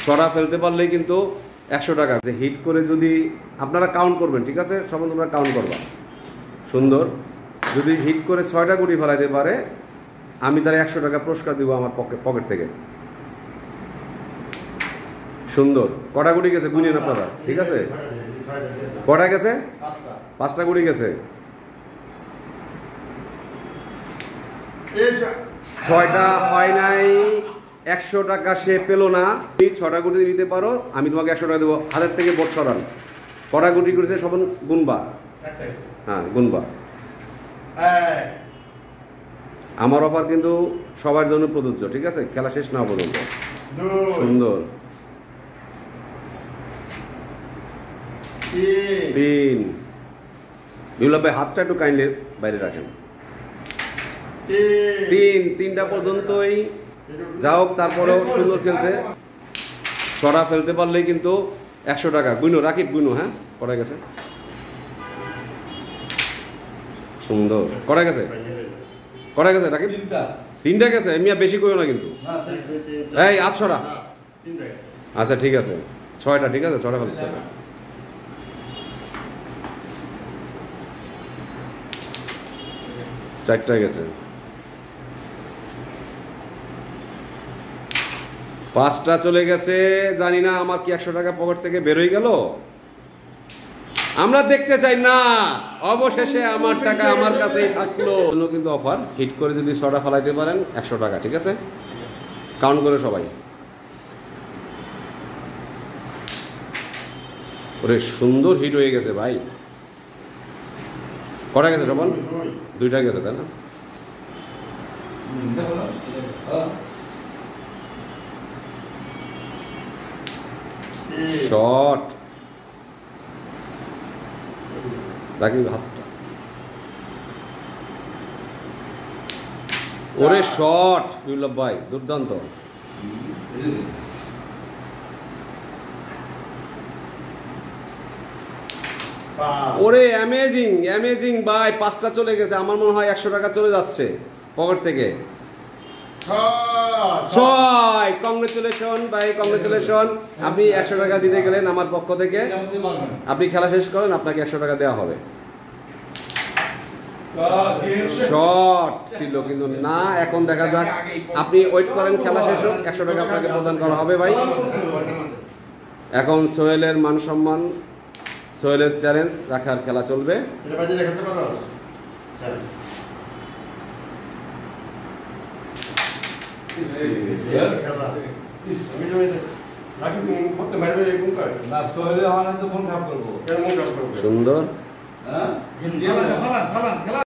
ছড়া ফেলতে পারলেই কিন্তু 100 টাকা। হিট করে যদি আপনারা কাউন্ট করবেন, ঠিক আছে, সব তোমরা কাউন্ট করবা। সুন্দর, যদি হিট করে 6টা গুটি ফেলাইতে পারে আমি তার 100 টাকা পুরস্কার দিব আমার পকেট থেকে। সুন্দর, কটা গুটি গেছে গুনিয়েন আপনারা, ঠিক আছে? কটা গেছে? 5টা গুটি গেছে। 6টা হয় নাই, 100 টাকা সে পেল না। তুমি 6টা গুটি নিতে পারো, আমি তোমাকে 100 টাকা দেবো। হাতের থেকে বোর্ড সরান। কটা গুটি করেছে সব গুনবা, হ্যাঁ গুনবা। আমার অফার কিন্তু সবার জন্য প্রযোজ্য, ঠিক আছে, খেলা শেষ না পর্যন্ত। সুন্দর, 3। বিপ্লব ভাই হাতটা একটু কাইন্ডলি বাইরে রাখেন। 3টা পর্যন্তই যাও, তারপরেও সুন্দর খেলছে। ছড়া ফেলতে পারলেই কিন্তু 100 টাকা। গুনো রাকিব, গুনো। হ্যাঁ, করা গেছে। সুন্দর, করা গেছে, করা গেছে রাকিব। 3টা গেছে, মিয়া বেশি কইও না কিন্তু। এই 800টা। আচ্ছা ঠিক আছে, 6টা, ঠিক আছে, 6টা ফেলতে হবে। চারটা গেছে, 5টা চলে গেছে। জানি না আমার কি 100 টাকা পকেট থেকে বেরোই গেল। আমরা দেখতে চাই না, অবশেষে আমার টাকা আমার কাছেই থাকলো। কিন্তু অফার, হিট করে যদি 6টা ফেলাইতে পারেন 100 টাকা, ঠিক আছে? কাউন্ট করে সবাই। ওরে সুন্দর হিট হয়ে গেছে ভাই। কটা গেছে সবান? 2টা গেছে, তাই না? শট, রাকিব হাতটা। ওরে শট বিপ্লব ভাই, দুর্দান্ত। ওরে অ্যামেজিং, অ্যামেজিং ভাই। 5টা চলে গেছে, আমার মনে হয় 100 টাকা চলে যাচ্ছে পকেট থেকে। 6, কংগ্রেচুলেশন ভাই, কংগ্রেচুলেশন। আপনি 100 টাকা জিতে গেলেন আমার পক্ষ থেকে। আপনি খেলা শেষ করেন, আপনাকে 100 টাকা দেওয়া হবে। শট ছিল কিন্তু না, এখন দেখা যাক। আপনি ওয়েট করেন, খেলা শেষ হোক, 100 টাকা আপনাকে প্রদান করা হবে ভাই। এখন সোহেলের মান সম্মান, সোহেলের চ্যালেঞ্জ রাখার খেলা চলবে। সুন্দর।